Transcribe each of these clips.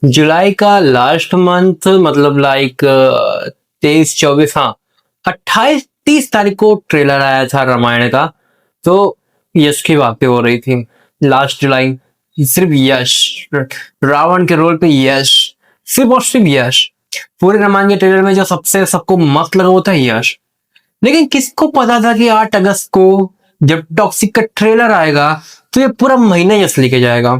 जुलाई का last month मतलब like 23-24, हाँ 28-30 तारीख को ट्रेलर आया था रामायण का। तो यश की बातें हो रही थी लास्ट जुलाई। सिर्फ यश, रावण के रोल पे यश, सिर्फ और सिर्फ यश। पूरे रामायण के ट्रेलर में जो सबसे सबको मस्त लगा वो था यश। लेकिन किसको पता था कि 8 अगस्त को जब टॉक्सिक का ट्रेलर आएगा तो ये पूरा महीना यश लेके जाएगा।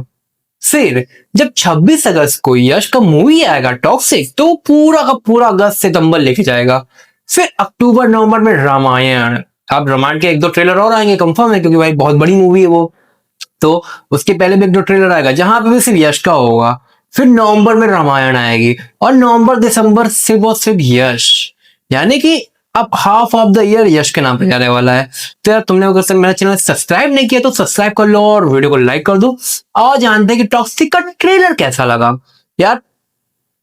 फिर जब 26 अगस्त को यश का मूवी आएगा टॉक्सिक तो पूरा का पूरा अगस्त सितंबर लेके जाएगा। फिर अक्टूबर नवंबर में रामायण। अब रामायण के एक दो ट्रेलर और आएंगे कंफर्म है, क्योंकि भाई बहुत बड़ी मूवी है वो। तो उसके पहले भी एक दो ट्रेलर आएगा जहां पे भी सिर्फ यश का होगा। फिर नवंबर में रामायण आएगी और नवंबर दिसंबर सिर्फ और सिर्फ यश। यानी कि अब हाफ ऑफ द ईयर यश के नाम पे जाने वाला है। तो यार तुमने अगर मेरा चैनल सब्सक्राइब नहीं किया तो सब्सक्राइब कर लो और वीडियो को लाइक कर दो। और जानते हैं कि टॉक्सिक का ट्रेलर कैसा लगा। यार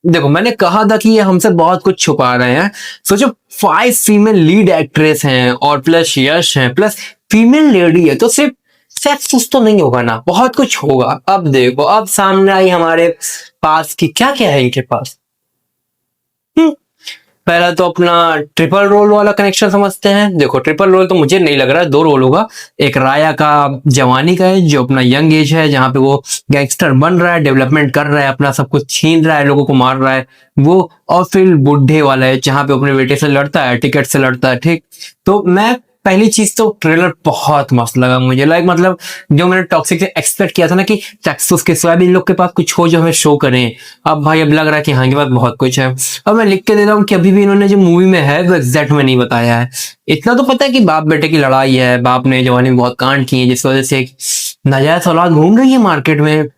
देखो, मैंने कहा था कि ये हमसे बहुत कुछ छुपा रहे हैं। सोचो 5 फीमेल लीड एक्ट्रेस हैं और प्लस यश हैं प्लस फीमेल लेडी है, तो सिर्फ सेक्स तो नहीं होगा ना, बहुत कुछ होगा। अब देखो, अब सामने आई हमारे पास की क्या क्या है इनके पास। पहला तो अपना ट्रिपल रोल वाला कनेक्शन समझते हैं। देखो ट्रिपल रोल तो मुझे नहीं लग रहा है, 2 रोल होगा। एक राया का जवानी का है जो अपना यंग एज है, जहां पे वो गैंगस्टर बन रहा है, डेवलपमेंट कर रहा है, अपना सब कुछ छीन रहा है, लोगों को मार रहा है वो। और फिर बुढ़े वाला है जहां पे अपने बेटे से लड़ता है, टिकट से लड़ता है। ठीक, तो मैं पहली चीज तो ट्रेलर बहुत मस्त लगा मुझे। लाइक मतलब जो मैंने टॉक्सिक से एक्सपेक्ट किया था ना कि टैक्सस के सिवा भी इन लोग के पास कुछ हो जो हमें शो करें, अब भाई अब लग रहा है कि हाँ के पास बहुत कुछ है। अब मैं लिख के दे रहा हूँ कि अभी भी इन्होंने जो मूवी में है वो एग्जैक्ट में नहीं बताया है। इतना तो पता है कि बाप बेटे की लड़ाई है, बाप ने जवानी में बहुत कांड किए जिस वजह से एक नाजायज औलाद घूम रही है मार्केट में,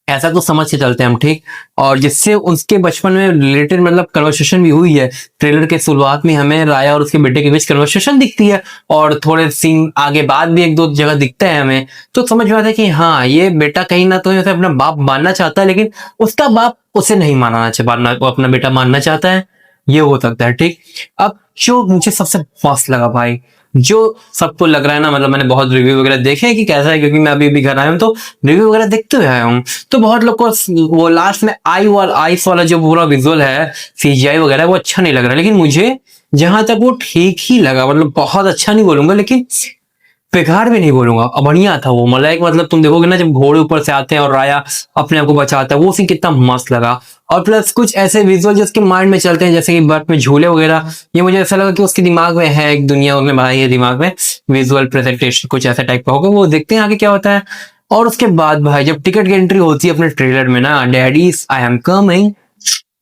ऐसा तो समझ के चलते हैं हम। ठीक, और जिससे उसके बचपन में रिलेटेड मतलब कन्वर्सेशन भी हुई है। ट्रेलर के शुरुआत में हमें राया और उसके बेटे के बीच कन्वर्सेशन दिखती है और थोड़े सीन आगे बाद भी एक दो जगह दिखते हैं हमें। तो समझ में आता है कि हाँ ये बेटा कहीं ना तो अपना बाप मानना चाहता है, लेकिन उसका बाप उसे नहीं मानना चाहता, वो अपना बेटा मानना चाहता है। ये हो सकता है। ठीक, अब जो मुझे सबसे मस्त लगा भाई, जो सबको लग रहा है ना, मतलब मैंने बहुत रिव्यू वगैरह देखे हैं कि कैसा है, क्योंकि मैं अभी भी घर आया हूँ तो रिव्यू वगैरह देखते हुए आया हूँ। तो बहुत लोग को वो लास्ट में आइस वाला जो पूरा विजुअल है, सीजीआई वगैरह, वो अच्छा नहीं लग रहा। लेकिन मुझे जहां तक वो ठीक ही लगा, मतलब बहुत अच्छा नहीं बोलूंगा लेकिन बेकार भी नहीं बोलूंगा, बढ़िया था वो। मतलब तुम देखोगे ना जब घोड़े ऊपर से आते हैं और राया अपने आप को बचाता है, वो सीन कितना मस्त लगा। और प्लस कुछ ऐसे विजुअल जो उसके माइंड में चलते हैं, जैसे कि बर्फ में झूले वगैरह, ये मुझे ऐसा लगा कि उसके दिमाग में है एक दुनिया में बनाई है दिमाग में, विजुअल प्रेजेंटेशन कुछ ऐसा टाइप का होगा। वो देखते हैं आगे क्या होता है। और उसके बाद भाई जब टिकट की एंट्री होती है अपने ट्रेलर में ना, डैडीज आई एम कमिंग,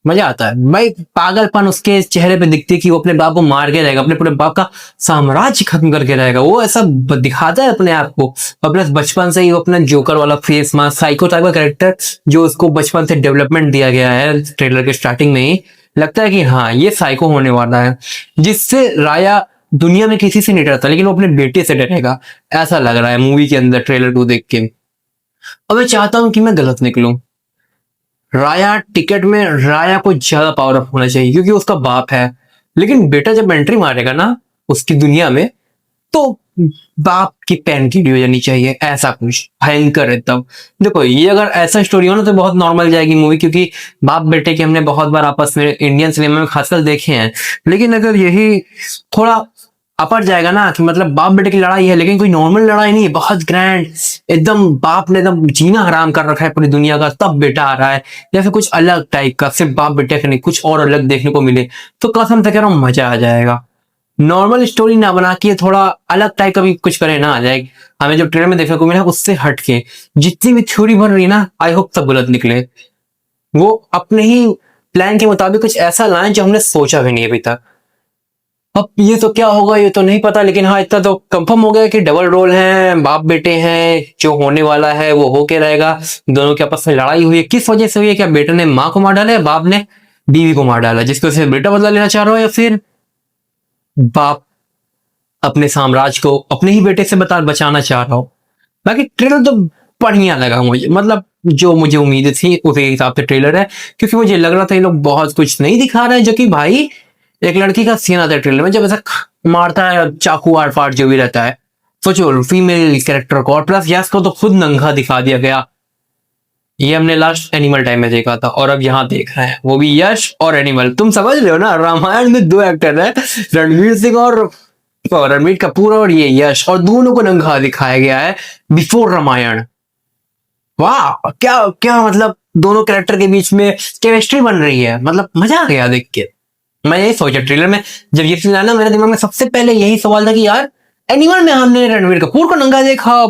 मजा आता है भाई। पागलपन उसके चेहरे पे दिखती है कि वो अपने बाप को मार के रहेगा, अपने पूरे बाप का साम्राज्य खत्म करके रहेगा, वो ऐसा दिखाता है अपने आप को। और प्लस बचपन से ही वो अपना जोकर वाला फेस मास्क, साइको टाइप का कैरेक्टर जो उसको बचपन से डेवलपमेंट दिया गया है ट्रेलर के स्टार्टिंग में ही, लगता है कि हाँ ये साइको होने वाला है, जिससे राया दुनिया में किसी से नहीं डरता लेकिन वो अपने बेटे से डरेगा, ऐसा लग रहा है मूवी के अंदर ट्रेलर को देख के। और मैं चाहता हूं कि मैं गलत निकलूं। राया टिकट में राया को ज्यादा पावर अप होना चाहिए क्योंकि उसका बाप है, लेकिन बेटा जब एंट्री मारेगा ना उसकी दुनिया में तो बाप की पैन की हो जानी चाहिए, ऐसा कुछ भयंकर एकदम। देखो ये अगर ऐसा स्टोरी हो ना तो बहुत नॉर्मल जाएगी मूवी, क्योंकि बाप बेटे के हमने बहुत बार आपस में इंडियन सिनेमा में खासकर देखे हैं। लेकिन अगर यही थोड़ा अपर जाएगा ना कि मतलब बाप बेटे की लड़ाई है लेकिन कोई नॉर्मल लड़ाई नहीं है, बहुत ग्रैंड एकदम, बाप ने एकदम जीना हराम कर रखा है पूरी दुनिया का, तब बेटा आ रहा है, या फिर कुछ अलग टाइप का, सिर्फ बाप बेटे का नहीं कुछ और अलग देखने को मिले, तो कसम से कह रहा हूँ मजा आ जाएगा। नॉर्मल स्टोरी ना बना के थोड़ा अलग टाइप का भी कुछ करे ना आ जाए। हमें जो ट्रेलर में देखने को मिला उससे हटके जितनी भी थ्योरी बन रही है ना, आई होप सब गलत निकले। वो अपने ही प्लान के मुताबिक कुछ ऐसा लाएं जो हमने सोचा भी नहीं अभी तक। अब ये तो क्या होगा ये तो नहीं पता, लेकिन हाँ इतना तो कंफर्म हो गया कि डबल रोल है, बाप बेटे हैं, जो होने वाला है वो होके रहेगा। दोनों के आपस में लड़ाई हुई है, किस वजह से हुई है? क्या बेटे ने माँ को मार डाला है, बाप ने बीवी को मार डाला, जिसकी वजह से बेटा बदला लेना चाह रहा है, या फिर बाप अपने साम्राज्य को अपने ही बेटे से बचाना चाह रहा हो। बाकी ट्रेलर तो बढ़िया लगा मुझे, मतलब जो मुझे उम्मीद थी उसी हिसाब से ट्रेलर है, क्योंकि मुझे लग रहा था ये लोग बहुत कुछ नहीं दिखा रहे हैं। जो कि भाई एक लड़की का सीन आता है ट्रेलर में जब ऐसा मारता है चाकू आर पार जो भी रहता है, सोचो फीमेल कैरेक्टर को, और प्लस यस को तो खुद नंगा दिखा दिया गया। ये हमने लास्ट एनिमल टाइम में देखा था और अब यहाँ देख रहे हैं, वो भी यश और एनिमल। तुम समझ रहे हो ना, रामायण में दो एक्टर है, रणवीर सिंह और रणवीर कपूर और ये यश, और दोनों को नंगा दिखाया गया है बिफोर रामायण। वाह, क्या क्या मतलब दोनों कैरेक्टर के बीच में केमिस्ट्री बन रही है, मतलब मजा आ गया देख के। मैं यही सोचा ट्रेलर में, जब ये सीन आया ना, मेरे दिमाग में सबसे पहले यही सवाल था कि यार एनिमल में हमने रणवीर कपूर को नंगा देखा,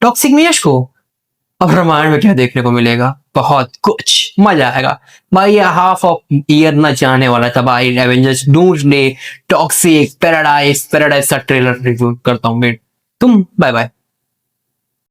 टॉक्सिक में यश को, अब रामायण में क्या देखने को मिलेगा? बहुत कुछ मजा आएगा भाई। ये हाफ ऑफ ईयर ना जाने वाला था भाई, Avengers doomsday, toxic, paradise, paradise का ट्रेलर रिव्यू करता हूँ। तुम बाय बाय।